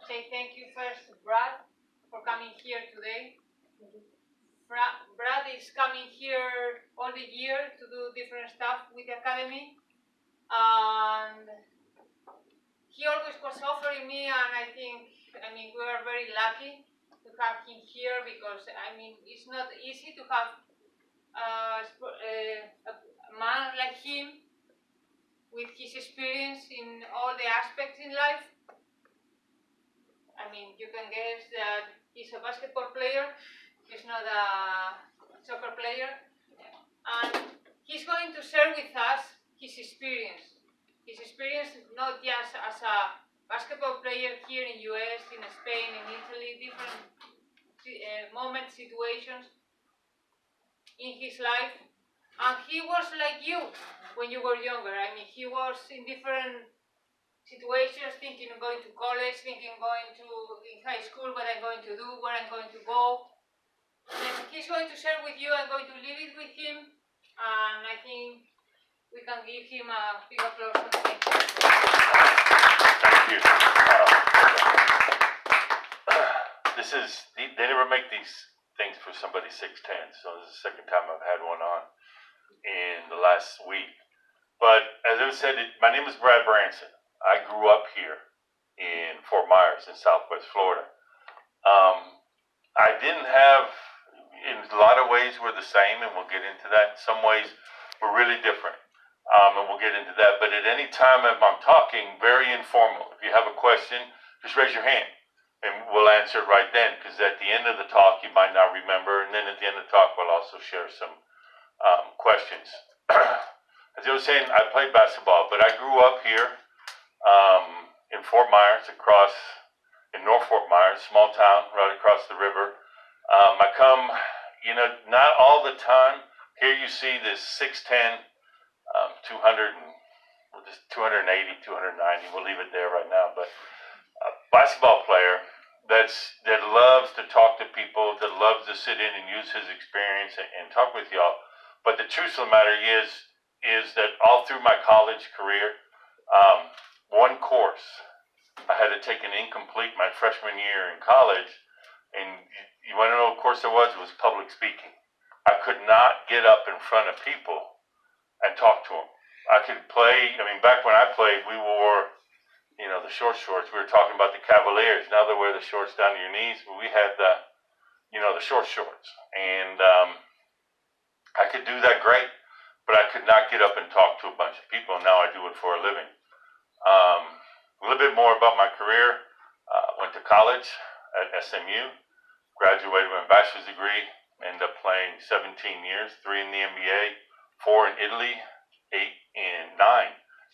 Say thank you first to Brad for coming here today. Brad is coming here all the year to do different stuff with the academy, and he always was offering me, and I mean, we are very lucky to have him here because, I mean, it's not easy to have a man like him with his experience in all the aspects in life. I mean, you can guess that he's a basketball player, he's not a soccer player, and he's going to share with us his experience. His experience not just as a basketball player here in US, in Spain, in Italy, different moments, situations in his life. And he was like you when you were younger. I mean, he was in different situations, thinking of going to college, thinking going to in high school, what I'm going to do, where I'm going to go. And he's going to share with you. I'm going to leave it with him, and I think we can give him a big applause. Thank you. They never make these things for somebody 6'10", so this is the second time I've had one on in the last week. But as I said, my name is Brad Branson. I grew up here in Fort Myers in Southwest Florida. I didn't have, in a lot of ways we're the same, and we'll get into that. In some ways we're really different, and we'll get into that. But at any time if I'm talking, very informal. If you have a question, just raise your hand, and we'll answer it right then, because at the end of the talk you might not remember, and then at the end of the talk we'll also share some questions. As I was saying, I played basketball, but I grew up here in Fort Myers, in North Fort Myers, small town right across the river. I come, not all the time. Here you see this 6'10", 280, 290, we'll leave it there right now, but a basketball player that loves to talk to people, that loves to sit in and use his experience and talk with y'all. But the truth of the matter is that all through my college career, one course I had to take an incomplete my freshman year in college, and you want to know what course it was? It was public speaking. I could not get up in front of people and talk to them. I could play, back when I played, we wore, the short shorts. We were talking about the Cavaliers. Now they wear the shorts down to your knees, but we had the short shorts. And I could do that great, but I could not get up and talk to a bunch of people. Now I do it for a living. A little bit more about my career. Went to college at SMU, graduated with a bachelor's degree, ended up playing 17 years, 3 in the NBA, 4 in Italy, 9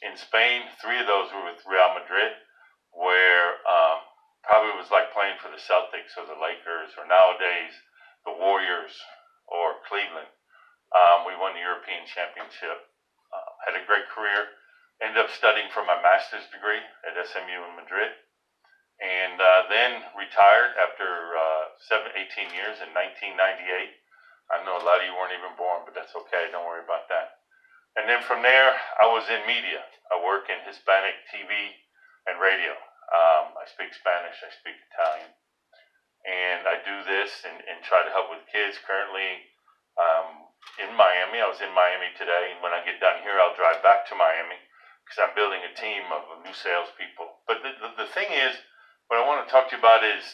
in Spain. 3 of those were with Real Madrid, where probably was like playing for the Celtics or the Lakers, or nowadays the Warriors or Cleveland. We won the European Championship. Had a great career. Ended up studying for my master's degree at SMU in Madrid, and then retired after 18 years in 1998. I know a lot of you weren't even born, but that's okay. Don't worry about that. And then from there, I was in media. I work in Hispanic TV and radio. I speak Spanish, I speak Italian, and I do this and try to help with kids. Currently in Miami. I was in Miami today, and when I get done here, I'll drive back to Miami, because I'm building a team of new salespeople. But the thing is, what I want to talk to you about is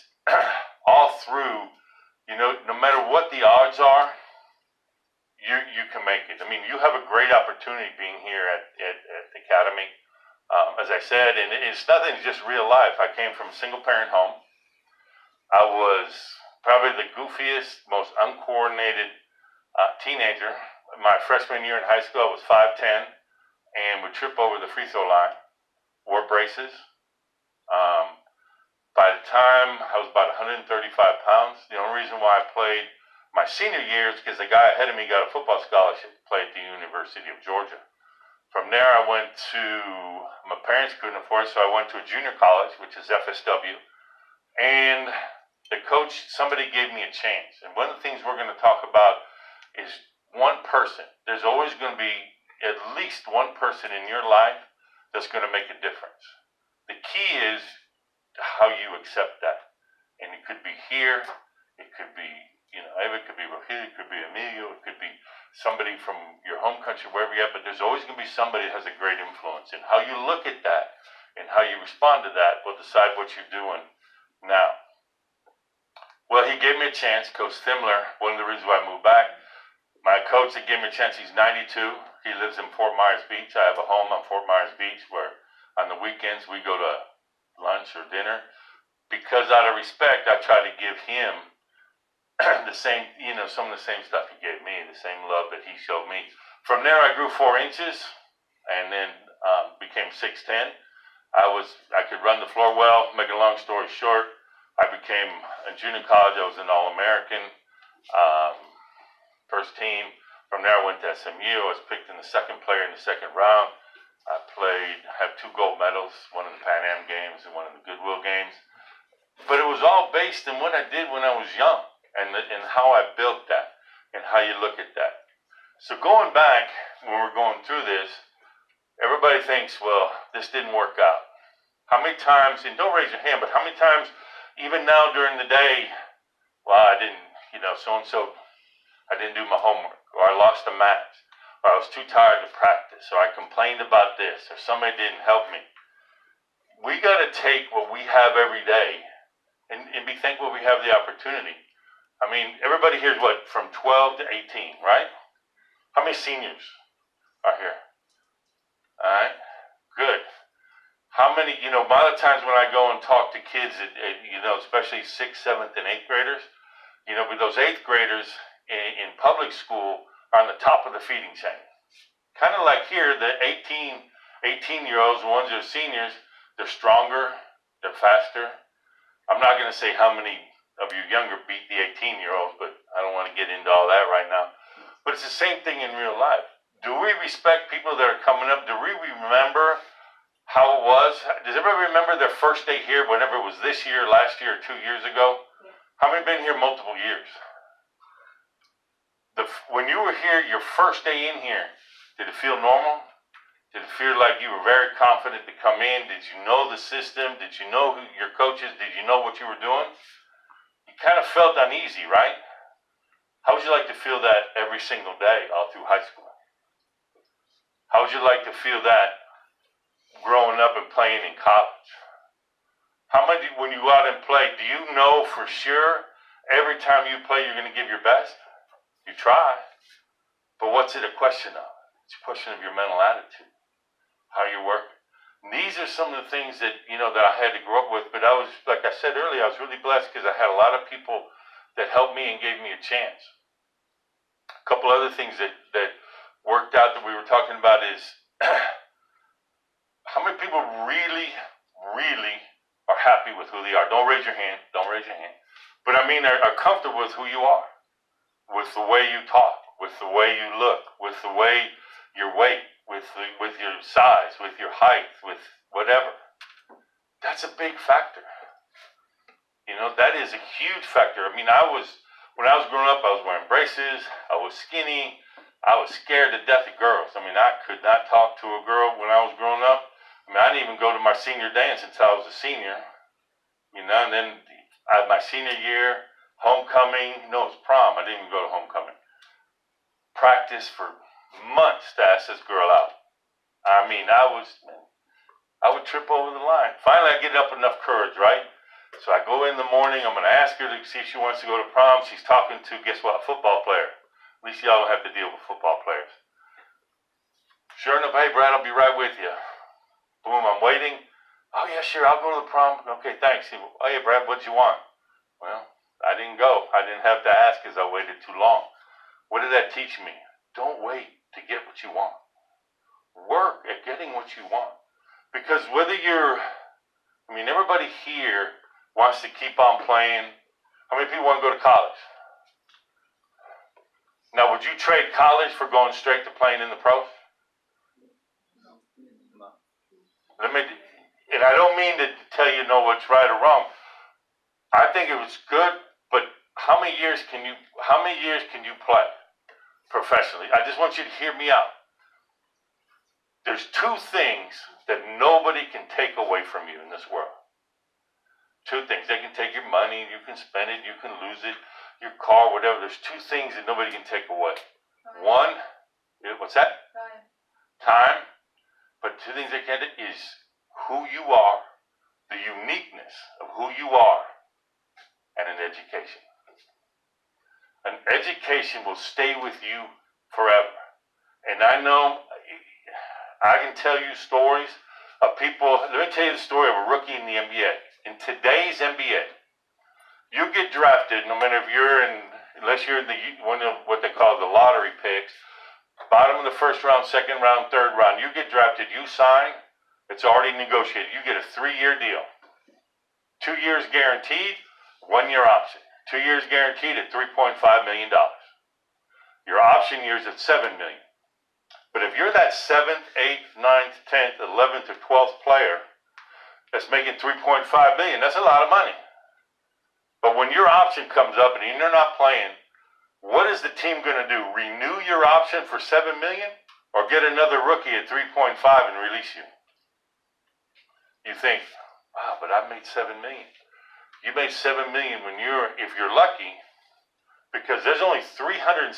all through, no matter what the odds are, you can make it. You have a great opportunity being here at the Academy. As I said, and it's nothing, it's just real life. I came from a single-parent home. I was probably the goofiest, most uncoordinated teenager. My freshman year in high school, I was 5'10", and would trip over the free throw line, wore braces. By the time I was about 135 pounds, the only reason why I played my senior year is because the guy ahead of me got a football scholarship to play at the University of Georgia. From there, I went to, my parents couldn't afford it, so I went to a junior college, which is FSW. And the coach, somebody gave me a chance. And one of the things we're going to talk about is one person. There's always going to be at least one person in your life that's going to make a difference. The how you accept that. And it could be here, it could be, it could be Rogelio, it could be Emilio, it could be somebody from your home country, wherever you're at, but there's always going to be somebody that has a great influence. And how you look at that and how you respond to that will decide what you're doing now. Well, he gave me a chance, Coach Thimler, one of the reasons why I moved back. My coach that gave me a chance, he's 92. He lives in Fort Myers Beach. I have a home on Fort Myers Beach where on the weekends we go to lunch or dinner. Because out of respect, I try to give him the same, some of the same stuff he gave me, the same love that he showed me. From there, I grew 4 inches and then became 6'10". I could run the floor well. Make a long story short, I became, in junior college, I was an All-American, first team. From there, I went to SMU. I was picked in the second player in the second round. I have 2 gold medals, one in the Pan Am Games and one in the Goodwill Games. But it was all based on what I did when I was young and how I built that and how you look at that. So going back, when we're going through this, everybody thinks, well, this didn't work out. How many times, and don't raise your hand, but how many times, even now during the day, well, I didn't, so-and-so, I didn't do my homework, or I lost a match, or I was too tired to practice, or I complained about this, or somebody didn't help me. We got to take what we have every day and be thankful we have the opportunity. I mean, everybody here is what, from 12 to 18, right? How many seniors are here? All right, good. How many, a lot of times when I go and talk to kids, especially 6th, 7th, and 8th graders, with those 8th graders in public school are on the top of the feeding chain. Kind of like here, the 18-year-olds, the ones that are seniors, they're stronger, they're faster. I'm not going to say how many of you younger beat the 18-year-olds, but I don't want to get into all that right now. But it's the same thing in real life. Do we respect people that are coming up? Do we remember how it was? Does everybody remember their first day here, whenever it was this year, last year, or 2 years ago? Yeah. How many been here multiple years? When you were here, your first day in here, did it feel normal? Did it feel like you were very confident to come in? Did you know the system? Did you know who your coaches? Did you know what you were doing? You kind of felt uneasy, right? How would you like to feel that every single day all through high school? How would you like to feel that growing up and playing in college? How many, when you go out and play, do you know for sure every time you play you're going to give your best? You try. But what's it a question of? It's a question of your mental attitude. How you're working. And these are some of the things that, that I had to grow up with. But I was, like I said earlier, I was really blessed because I had a lot of people that helped me and gave me a chance. A couple other things that worked out that we were talking about is how many people really, really are happy with who they are? Don't raise your hand. Don't raise your hand. But I mean, are comfortable with who you are, with the way you talk, with the way you look, with the way your weight, with your size, with your height, with whatever. That's a big factor. That is a huge factor. I mean, when I was growing up, I was wearing braces, I was skinny, I was scared to death of girls. I mean, I could not talk to a girl when I was growing up. I mean, I didn't even go to my senior dance until I was a senior. And then I had my senior year, homecoming, it was prom. I didn't even go to homecoming. Practice for months to ask this girl out. I mean, I would trip over the line. Finally, I get up enough courage, right? So I go in the morning, I'm going to ask her to see if she wants to go to prom. She's talking to, guess what, a football player. At least y'all don't have to deal with football players. Sure enough, hey, Brad, I'll be right with you. Boom, I'm waiting. Oh, yeah, sure, I'll go to the prom. Okay, thanks. Oh, yeah, Brad, what'd you want? Well, I didn't go. I didn't have to ask because I waited too long. What did that teach me? Don't wait to get what you want. Work at getting what you want. Because everybody here wants to keep on playing. How many people want to go to college? Now, would you trade college for going straight to playing in the pros? And I don't mean to tell you what's right or wrong. I think it was good, but how many years can you play professionally? I just want you to hear me out. There's 2 things that nobody can take away from you in this world. Two things. They can take your money, you can spend it, you can lose it, your car, whatever. There's two things that nobody can take away. One, what's that? Time. But two things they can't do is who you are, the uniqueness of who you are, and an education. An education will stay with you forever. And I know, I can tell you stories of people. Let me tell you the story of a rookie in the NBA. In today's NBA, you get drafted, no matter if you're in, unless you're in one of what they call the lottery picks, bottom of the first round, second round, third round, you get drafted, you sign, it's already negotiated. You get a 3-year deal. 2 years guaranteed, 1 year option. 2 years guaranteed at $3.5 million. Your option years at $7 million. But if you're that 7th, 8th, 9th, 10th, 11th, or 12th player that's making $3.5 million, that's a lot of money. But when your option comes up and you're not playing, what is the team going to do? Renew your option for $7 million or get another rookie at 3.5 and release you? You think, wow, but I made $7 million. You made $7 million if you're lucky, because there's only 368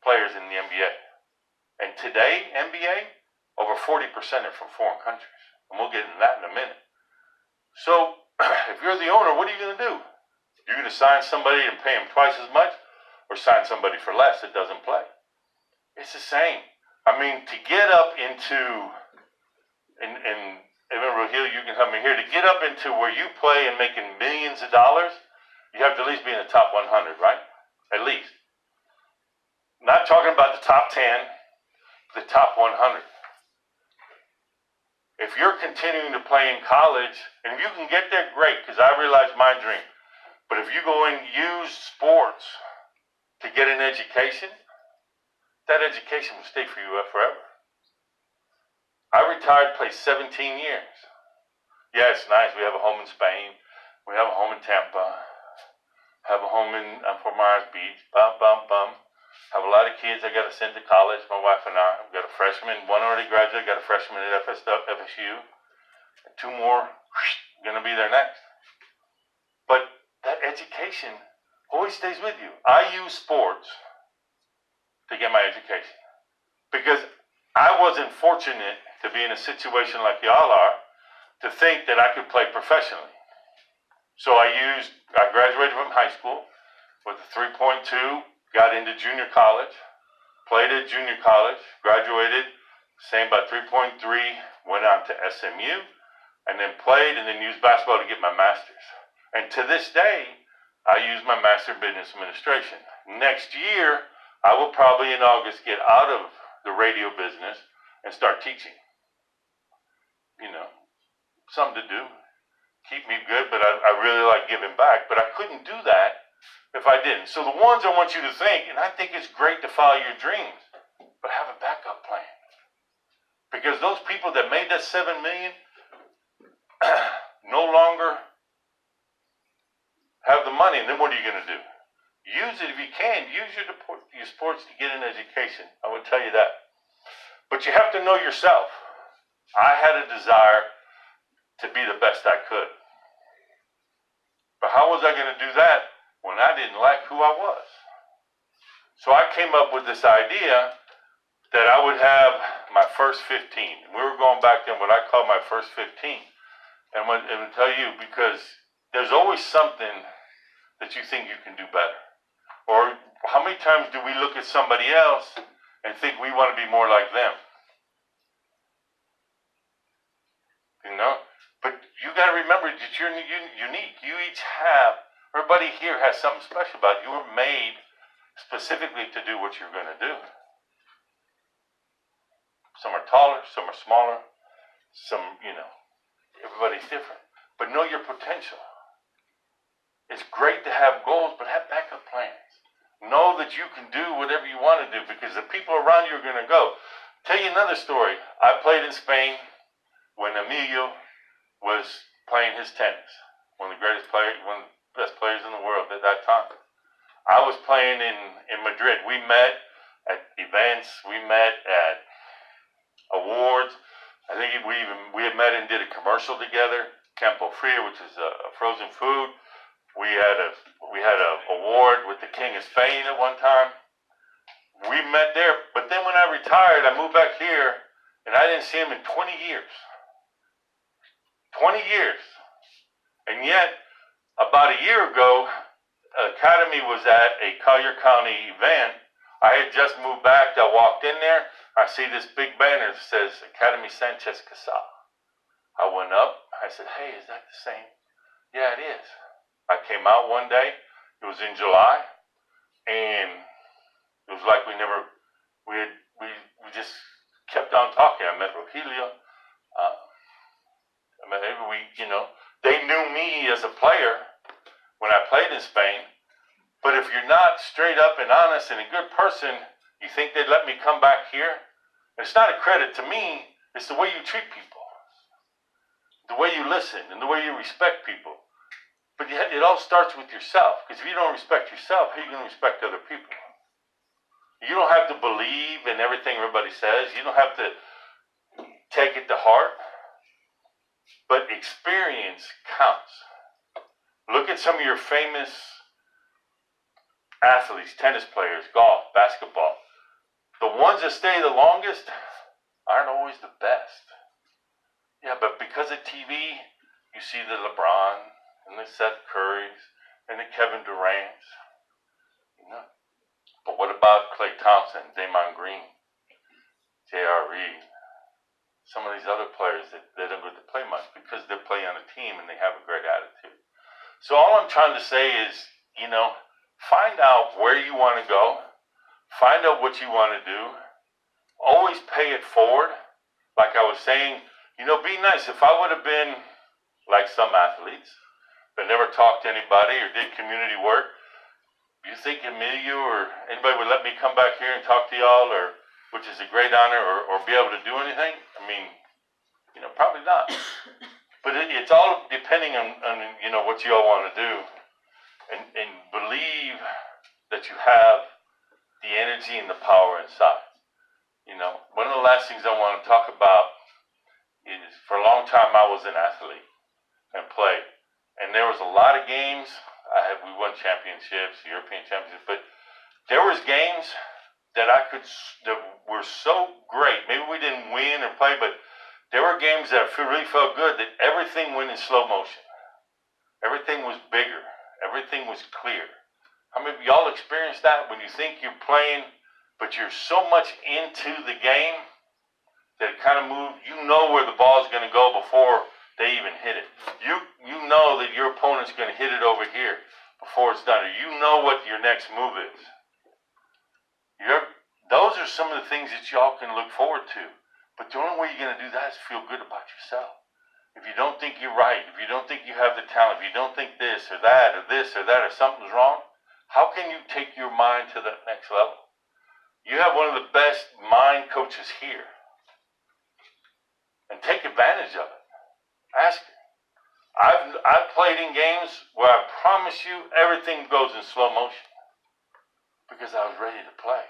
players in the NBA. And today, NBA, over 40% are from foreign countries. And we'll get into that in a minute. So, if you're the owner, what are you going to do? You're going to sign somebody and pay them twice as much, or sign somebody for less that doesn't play? It's the same. I mean, to get up into, and remember, Hill, you can help me here, to get up into where you play and making millions of dollars, you have to at least be in the top 100, right? At least. Not talking about the top 10, the top 100. If you're continuing to play in college, and if you can get there, great, because I realized my dream. But if you go and use sports to get an education, that education will stay for you forever. I retired, played 17 years. Yeah, it's nice. We have a home in Spain. We have a home in Tampa. Have a home in Fort Myers Beach. Have a lot of kids I got to send to college, my wife and I. We've got a freshman, one already graduated, got a freshman at FSU. 2 more going to be there next. But that education always stays with you. I use sports to get my education because I wasn't fortunate to be in a situation like y'all are to think that I could play professionally. So I graduated from high school with a 3.2, got into junior college, played at junior college, graduated, same by 3.3, went on to SMU, and then played and then used basketball to get my master's. And to this day, I use my Master of Business Administration. Next year, I will probably in August get out of the radio business and start teaching. You know, something to do, keep me good, but I really like giving back. But I couldn't do that if I didn't. So the ones I want you to think, and I think it's great to follow your dreams, but have a backup plan. Because those people that made that $7 million no longer have the money. And then what are you going to do? Use it if you can. Use your sports to get an education. I would tell you that. But you have to know yourself. I had a desire to be the best I could. But how was I going to do that when I didn't like who I was? So I came up with this idea that I would have my first 15. We were going back then what I call my first 15. And I'll tell you, because there's always something that you think you can do better. Or how many times do we look at somebody else and think we want to be more like them? You know? But you got to remember that you're unique. You each have, everybody here has something special about you. You were made specifically to do what you're going to do. Some are taller, some are smaller, some, everybody's different. But know your potential. It's great to have goals, but have backup plans. Know that you can do whatever you want to do because the people around you are going to go. Tell you another story. I played in Spain when Emilio was playing his tennis. One of the best players in the world at that time. I was playing in Madrid. We met at events. We met at awards. I think we had met and did a commercial together. Campo Frio, which is a frozen food. We had a award with the King of Spain at one time. We met there, but then when I retired, I moved back here, and I didn't see him in 20 years. 20 years. And yet, about a year ago, Academy was at a Collier County event. I had just moved back. I walked in there. I see this big banner that says Academy Sanchez-Casal. I went up. I said, hey, is that the same? Yeah, it is. I came out one day. It was in July. And it was like we just kept on talking. I met Rogelio. They knew me as a player when I played in Spain. But if you're not straight up and honest and a good person, you think they'd let me come back here? It's not a credit to me. It's the way you treat people, the way you listen, and the way you respect people. But it all starts with yourself. Because if you don't respect yourself, how are you going to respect other people? You don't have to believe in everything everybody says. You don't have to take it to heart. But experience counts. Look at some of your famous athletes, tennis players, golf, basketball. The ones that stay the longest aren't always the best. Yeah, but because of TV, you see the LeBron and the Seth Currys and the Kevin Durants. But what about Klay Thompson, Draymond Green, J.R. Reed? Some of these other players that they don't get to play much because they play on a team and they have a great attitude. So all I'm trying to say is, find out where you want to go. Find out what you want to do. Always pay it forward. Like I was saying, be nice. If I would have been like some athletes that never talked to anybody or did community work, you think Emilio or anybody would let me come back here and talk to y'all, or which is a great honor, or be able to do anything? I mean, probably not. But it's all depending on what you all want to do, and believe that you have the energy and the power inside. One of the last things I want to talk about is, for a long time I was an athlete and played, and there was a lot of games. We won championships, European championships, but there was games that were so great. Maybe we didn't win or play, but there were games that really felt good, that everything went in slow motion. Everything was bigger. Everything was clear. How many of y'all experienced that when you think you're playing, but you're so much into the game that it kind of moves? You know where the ball's going to go before they even hit it. You know that your opponent's going to hit it over here before it's done. Or you know what your next move is. Those are some of the things that y'all can look forward to. But the only way you're going to do that is feel good about yourself. If you don't think you're right, if you don't think you have the talent, if you don't think this or that or this or that or something's wrong, how can you take your mind to that next level? You have one of the best mind coaches here. And take advantage of it. Ask him. I've played in games where I promise you everything goes in slow motion. Because I was ready to play.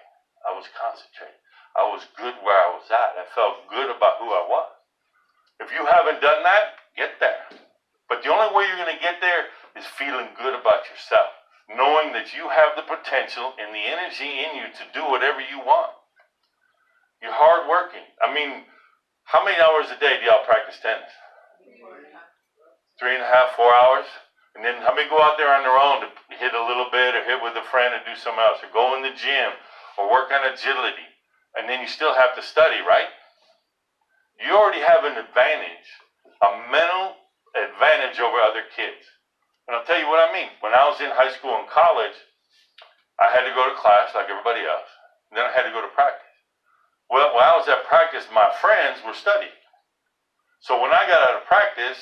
I was concentrated. I was good where I was at. I felt good about who I was. If you haven't done that, get there. But the only way you're going to get there is feeling good about yourself. Knowing that you have the potential and the energy in you to do whatever you want. You're hardworking. I mean, how many hours a day do y'all practice tennis? 3.5, 4 hours? And then how many go out there on their own to hit a little bit or hit with a friend or do something else? Or go in the gym or work on agility. And then you still have to study, right? You already have an advantage, a mental advantage over other kids. And I'll tell you what I mean. When I was in high school and college, I had to go to class like everybody else. And then I had to go to practice. Well, when I was at practice, my friends were studying. So when I got out of practice,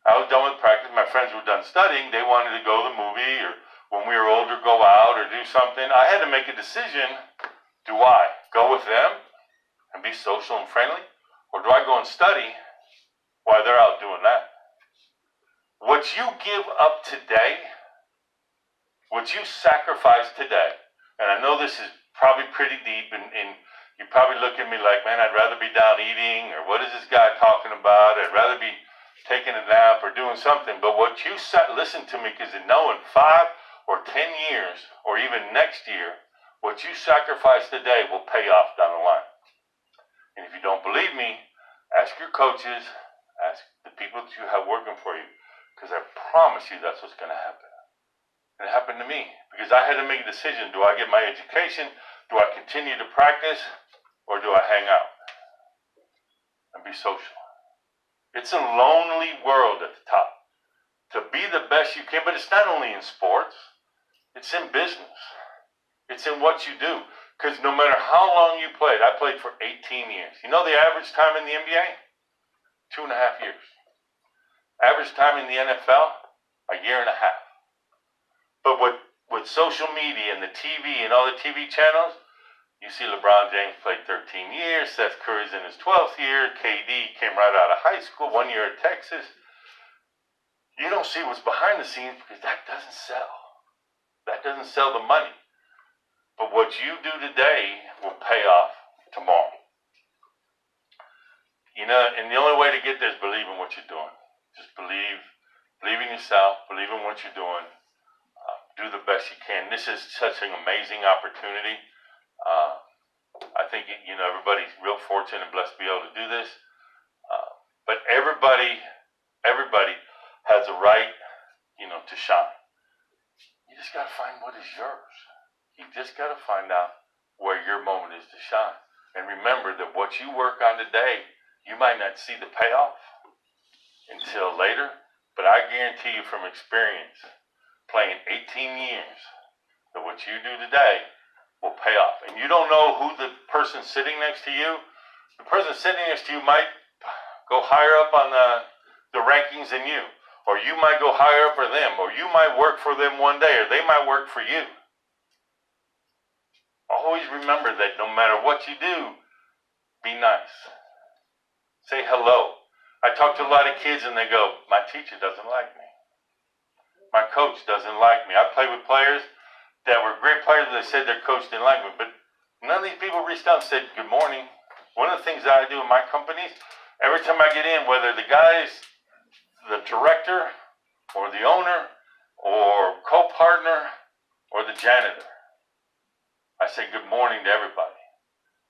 I was done with practice. My friends were done studying. They wanted to go to the movie, or when we were older, go out or do something. I had to make a decision. Do I go with them and be social and friendly? Or do I go and study while they're out doing that? What you give up today, what you sacrifice today, and I know this is probably pretty deep, and you probably look at me like, man, I'd rather be down eating, or what is this guy talking about? I'd rather be taking a nap or doing something. But what you listen to me, because in knowing 5 or 10 years, or even next year, what you sacrifice today will pay off down the line. And if you don't believe me, ask your coaches, ask the people that you have working for you, because I promise you that's what's going to happen. And it happened to me, because I had to make a decision. Do I get my education? Do I continue to practice? Or do I hang out and be social? It's a lonely world at the top. To be the best you can, but it's not only in sports. It's in business. It's in what you do. Because no matter how long you played, I played for 18 years. You know the average time in the NBA? 2.5 years. Average time in the NFL? A year and a half. But with social media and the TV and all the TV channels, you see LeBron James played 13 years, Seth Curry's in his 12th year, KD came right out of high school, 1 year at Texas. You don't see what's behind the scenes because that doesn't sell. That doesn't sell the money. But what you do today will pay off tomorrow. You know, and the only way to get there is believe in what you're doing. Just believe in yourself, believe in what you're doing. Do the best you can. This is such an amazing opportunity. I think, you know, everybody's real fortunate and blessed to be able to do this. But everybody has a right, you know, to shine. You just got to find what is yours. You just got to find out where your moment is to shine. And remember that what you work on today, you might not see the payoff until later. But I guarantee you from experience, playing 18 years, that what you do today will pay off. And you don't know who the person sitting next to you. The person sitting next to you might go higher up on the rankings than you. Or you might go higher up for them. Or you might work for them one day. Or they might work for you. Always remember that no matter what you do, be nice. Say hello. I talk to a lot of kids and they go, my teacher doesn't like me. My coach doesn't like me. I play with players that were great players that said their coach didn't like me, but none of these people reached out and said, good morning. One of the things that I do in my companies, every time I get in, whether the guy's the director or the owner or co-partner or the janitor, I say good morning to everybody.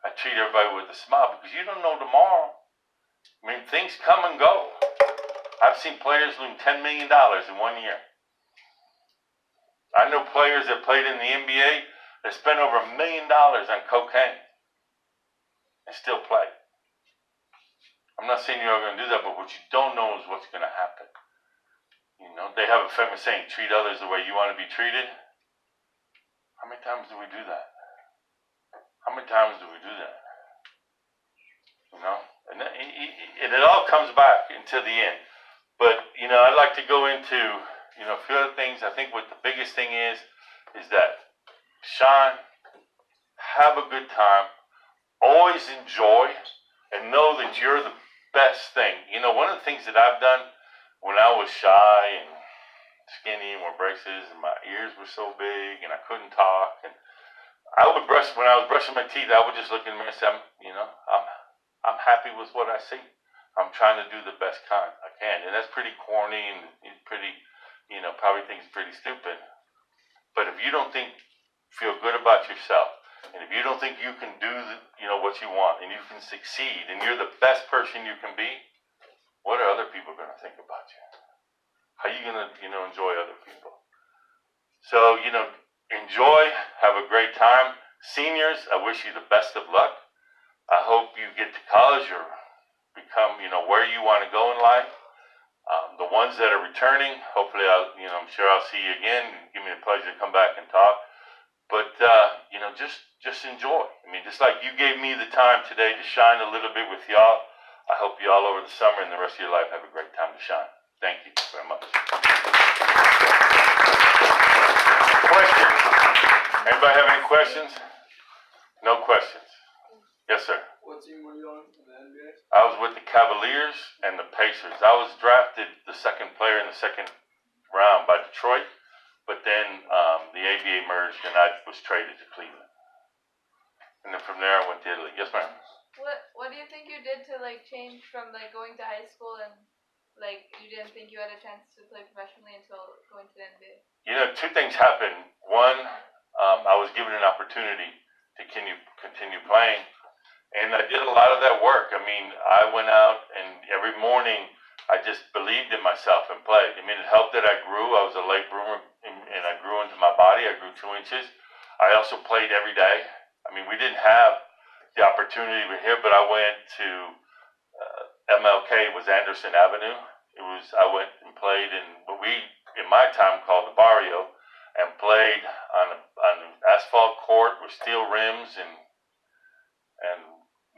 I treat everybody with a smile because you don't know tomorrow. I mean, things come and go. I've seen players lose $10 million in 1 year. I know players that played in the NBA that spent over $1 million on cocaine and still play. I'm not saying you're going to do that, but what you don't know is what's going to happen. You know, they have a famous saying, treat others the way you want to be treated. How many times do we do that? How many times do we do that? You know, and it all comes back into the end. But, you know, I'd like to go into, you know, a few other things. I think what the biggest thing is that shine, have a good time, always enjoy, and know that you're the best thing. You know, one of the things that I've done when I was shy and skinny and wore braces and my ears were so big and I couldn't talk, and I would when I was brushing my teeth, I would just look in the mirror and say, I'm happy with what I see. I'm trying to do the best I can. And that's pretty corny and it's pretty, you know, probably think it's pretty stupid. But if you don't feel good about yourself, and if you don't think you can do, you know, what you want, and you can succeed, and you're the best person you can be, what are other people going to think about you? How are you going to, you know, enjoy other people? So, you know, enjoy, have a great time. Seniors, I wish you the best of luck. I hope you get to college or become, you know, where you want to go in life. The ones that are returning, hopefully, I'm sure I'll see you again. Give me a pleasure to come back and talk. But, you know, just enjoy. I mean, just like you gave me the time today to shine a little bit with y'all, I hope you all over the summer and the rest of your life have a great time to shine. Thank you very much. Questions? Anybody have any questions? No questions. Yes, sir. What team were you on in the NBA? I was with the Cavaliers and the Pacers. I was drafted the second player in the second round by Detroit, but then the ABA merged and I was traded to Cleveland. And then from there I went to Italy. Yes, ma'am. What do you think you did to like change from like going to high school and Like, you didn't think you had a chance to play professionally until going to the NBA? You know, two things happened. One, I was given an opportunity to continue playing, and I did a lot of that work. I mean, I went out and every morning I just believed in myself and played. I mean, it helped that I grew. I was a late bloomer, and I grew into my body. I grew 2 inches. I also played every day. I mean, we didn't have the opportunity here, but I went to MLK. It was Anderson Avenue. I went and played in what we, in my time, called the barrio, and played on an asphalt court with steel rims and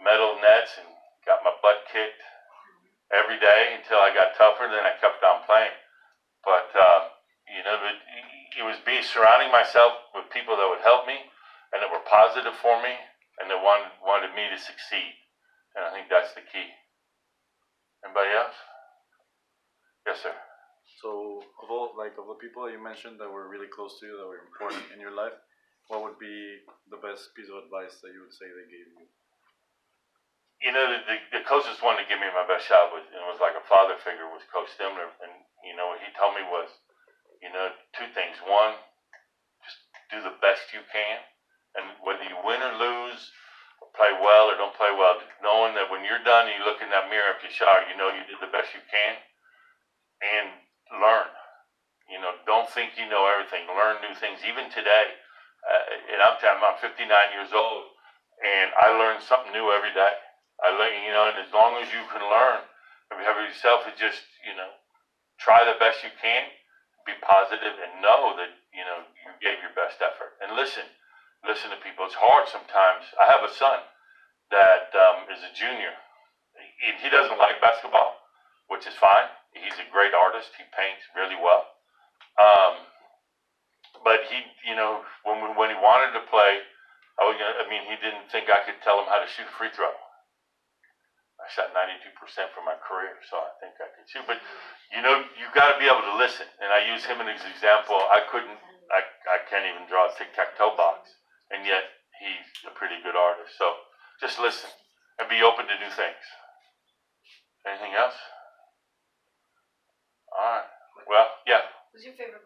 metal nets, and got my butt kicked every day until I got tougher. Then I kept on playing. But you know, it was surrounding myself with people that would help me and that were positive for me and that wanted me to succeed. And I think that's the key. Anybody else? Yes, sir. So, of the people that you mentioned that were really close to you, that were important in your life, what would be the best piece of advice that you would say they gave you? You know, the closest one to give me my best shot was like a father figure, was Coach Stemler. And, you know, what he told me was, you know, two things. One, just do the best you can. And whether you win or lose, or play well or don't play well, knowing that when you're done and you look in that mirror after you shower, you know you did the best you can. And learn. You know, don't think you know everything. Learn new things. Even today, and I'm 59 years old, and I learn something new every day. I learn, you know, and as long as you can learn, have yourself is just, you know, try the best you can, be positive, and know that, you know, you gave your best effort. And listen to people. It's hard sometimes. I have a son that is a junior. He doesn't like basketball, which is fine. He's a great artist. He paints really well. But he, you know, when he wanted to play, he didn't think I could tell him how to shoot a free throw. I shot 92% for my career, so I think I could shoot. But, you know, you got to be able to listen. And I use him as an example. I can't even draw a tic-tac-toe box. And yet, he's a pretty good artist. So, just listen and be open to new things. Anything else? All right. Well, yeah. Who's your favorite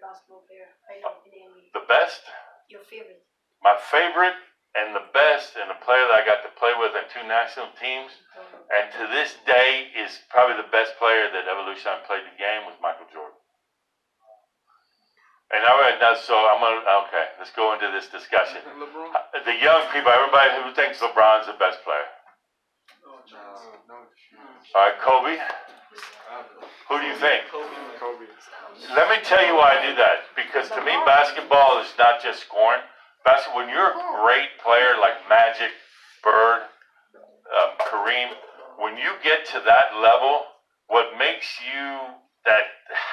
basketball player right now in the NBA? The best? Your favorite? My favorite and the best, and the player that I got to play with on 2 national teams, and to this day is probably the best player that Evolution played the game, was Michael Jordan. And okay, let's go into this discussion. LeBron? The young people, everybody who thinks LeBron's the best player. No. All right, Kobe. Who do you think? Kobe. Let me tell you why I do that. Because to me, basketball is not just scoring. When you're a great player like Magic, Bird, Kareem, when you get to that level, what makes you that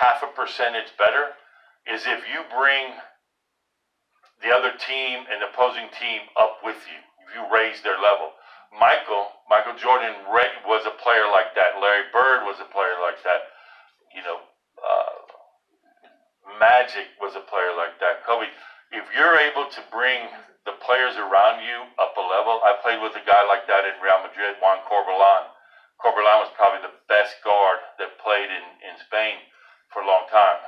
half a percentage better is if you bring the other team and the opposing team up with you. If you raise their level. Michael Jordan was a player like that. Larry Bird was a player like that. You know, Magic was a player like that. Kobe, if you're able to bring the players around you up a level, I played with a guy like that in Real Madrid, Juan Corbalán. Corbalán was probably the best guard that played in Spain for a long time.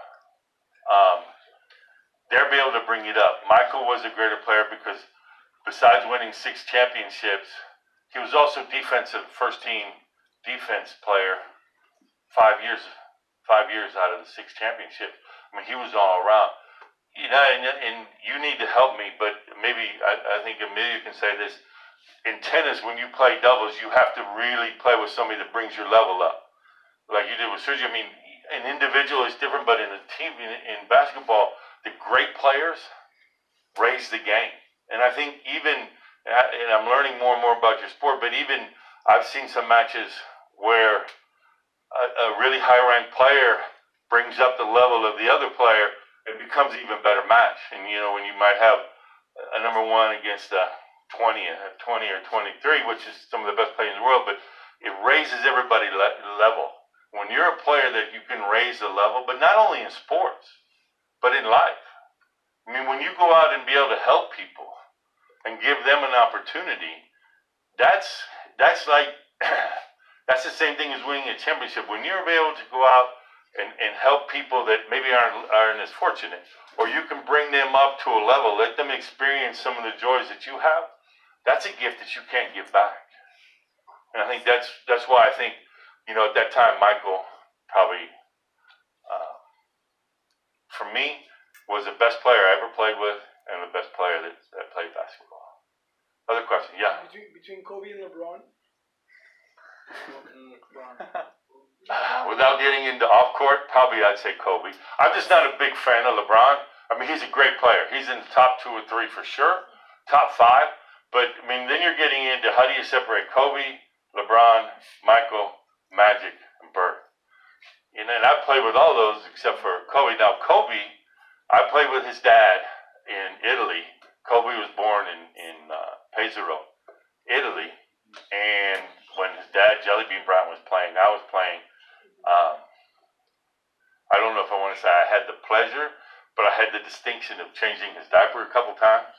They'll be able to bring it up. Michael was a greater player because besides winning 6 championships, he was also first team defense player 5 years out of the 6 championships. I mean, he was all around. You know, and you need to help me, but maybe I think Emilio can say this. In tennis, when you play doubles, you have to really play with somebody that brings your level up. Like you did with Sergio. I mean, an individual is different, but in a team, in basketball, the great players raise the game. And I think and I'm learning more and more about your sport, but even I've seen some matches where a really high-ranked player brings up the level of the other player, it becomes an even better match. And, you know, when you might have a number 1 against a 20 or 23, which is some of the best players in the world, but it raises everybody's level. When you're a player that you can raise the level, but not only in sports, but in life. I mean, when you go out and be able to help people and give them an opportunity, that's like That's the same thing as winning a championship. When you're able to go out and help people that maybe aren't as fortunate, or you can bring them up to a level, let them experience some of the joys that you have, that's a gift that you can't give back. And I think that's why I think, you know, at that time, Michael probably, for me, was the best player I ever played with and the best player that played basketball. Other question? Yeah. Between Kobe and LeBron? Without getting into off court, probably I'd say Kobe. I'm just not a big fan of LeBron. I mean, he's a great player. He's in the top 2 or 3 for sure, top 5. But I mean, then you're getting into how do you separate Kobe, LeBron, Michael, Magic, and Bird. And then I played with all those except for Kobe. Now Kobe, I played with his dad in Italy. Kobe was born in Pesaro, Italy, and when his dad, Jelly Bean Bryant, was playing, I was playing. I don't know if I want to say I had the pleasure, but I had the distinction of changing his diaper a couple times.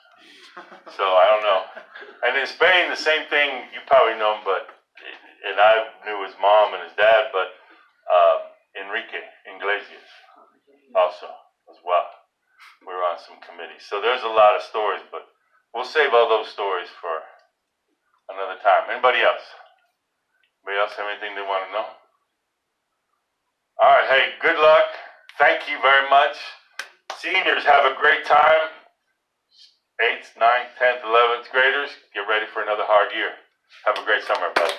So I don't know. And in Spain, the same thing. You probably know him, and I knew his mom and his dad, but Enrique Iglesias also as well. We were on some committees. So there's a lot of stories, but we'll save all those stories for another time. Anybody else? Anybody else have anything they want to know? All right, hey, good luck. Thank you very much. Seniors, have a great time. 8th, 9th, 10th, 11th graders, get ready for another hard year. Have a great summer, everybody.